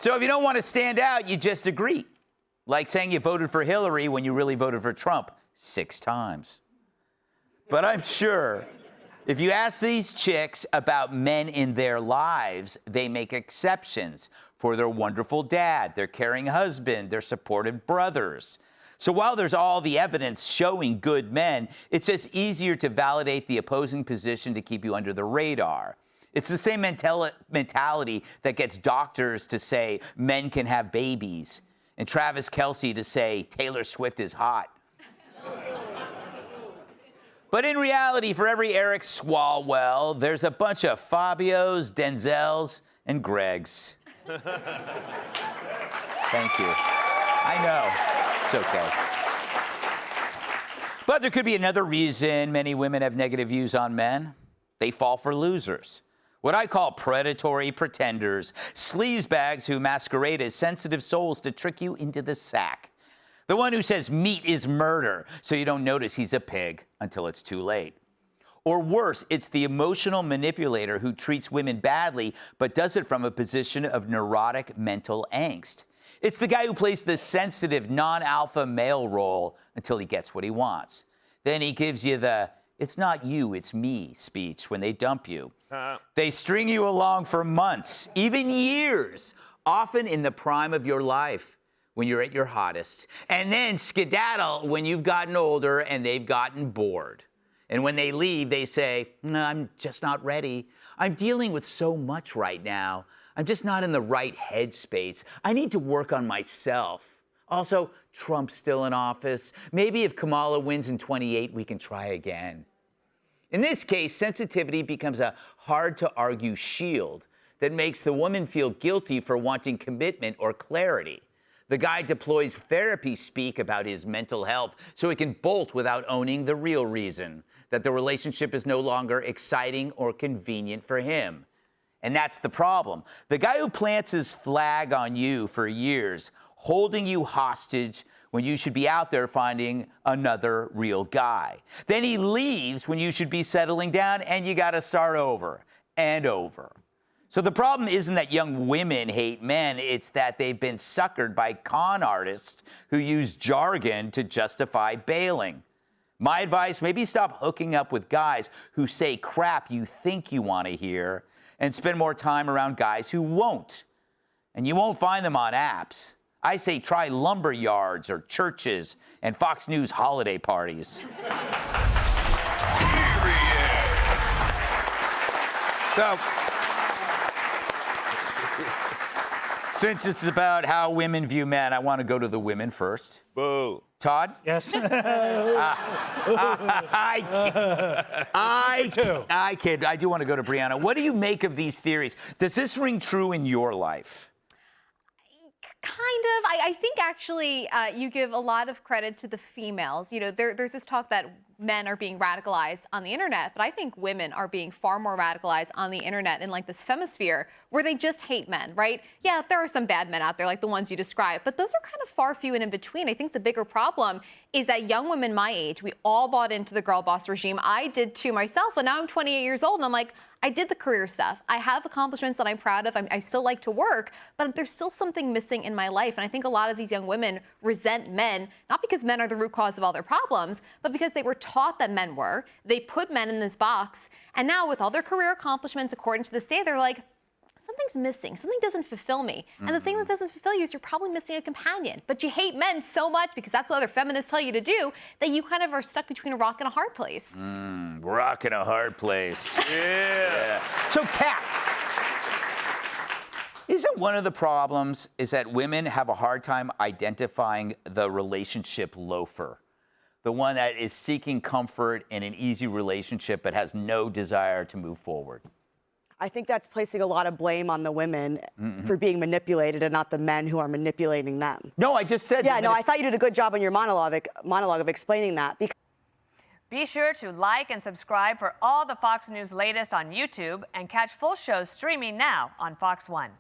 So if you don't want to stand out, you just agree. Like saying you voted for Hillary when you really voted for Trump 6 times. But I'm sure if you ask these chicks about men in their lives, they make exceptions for their wonderful dad, their caring husband, their supportive brothers. So while there's all the evidence showing good men, it's just easier to validate the opposing position to keep you under the radar. It's the same mentality that gets doctors to say men can have babies and Travis Kelce to say Taylor Swift is hot. But in reality, for every Eric Swalwell, there's a bunch of Fabios, Denzels, and Gregs. Thank you. I know. It's okay. But there could be another reason many women have negative views on men. They fall for losers. What I call predatory pretenders, sleazebags who masquerade as sensitive souls to trick you into the sack. The one who says meat is murder, so you don't notice he's a pig until it's too late. Or worse, it's the emotional manipulator who treats women badly, but does it from a position of neurotic mental angst. It's the guy who plays the sensitive, non-alpha male role until he gets what he wants. Then he gives you the, it's not you, it's me speech when they dump you. They string you along for months, even years, often in the prime of your life, when you're at your hottest, and then skedaddle when you've gotten older and they've gotten bored. And when they leave, they say, no, I'm just not ready. I'm dealing with so much right now. I'm just not in the right headspace. I need to work on myself. Also, Trump's still in office. Maybe if Kamala wins in 28, we can try again. In this case, sensitivity becomes a hard-to-argue shield that makes the woman feel guilty for wanting commitment or clarity. The guy deploys therapy speak about his mental health so he can bolt without owning the real reason, that the relationship is no longer exciting or convenient for him. And that's the problem. The guy who plants his flag on you for years, holding you hostage when you should be out there finding another real guy. Then he leaves when you should be settling down and you gotta start over and over. So the problem isn't that young women hate men, it's that they've been suckered by con artists who use jargon to justify bailing. My advice, maybe stop hooking up with guys who say crap you think you want to hear and spend more time around guys who won't. And you won't find them on apps. I say try lumber yards or churches and Fox News holiday parties. So, since it's about how women view men, I want to go to the women first. Boo. Todd? Yes. I kid. I do want to go to Brianna. What do you make of these theories? Does this ring true in your life? Kind of. I think actually you give a lot of credit to the females. You know, there's this talk that men are being radicalized on the internet, but I think women are being far more radicalized on the internet in like this femisphere where they just hate men, right? Yeah, there are some bad men out there like the ones you described, but those are kind of far few and in between. I think the bigger problem is that young women my age, we all bought into the girl boss regime. I did too myself, and now I'm 28 years old and I'm like, I did the career stuff. I have accomplishments that I'm proud of. I still like to work, but there's still something missing in my life. And I think a lot of these young women resent men, not because men are the root cause of all their problems, but because they were taught that men were. They put men in this box. And now with all their career accomplishments, according to this day, they're like, something's missing. Something doesn't fulfill me. And the thing that doesn't fulfill you is you're probably missing a companion. But you hate men so much because that's what other feminists tell you to do that you kind of are stuck between a rock and a hard place. Rock and a hard place. Yeah. So, Kat, isn't one of the problems is that women have a hard time identifying the relationship loafer? The one that is seeking comfort in an easy relationship but has no desire to move forward. I think that's placing a lot of blame on the women for being manipulated and not the men who are manipulating them. No, I just said Yeah, no, I thought you did a good job on your monologue of explaining that. Be sure to like and subscribe for all the Fox News latest on YouTube and catch full shows streaming now on Fox One.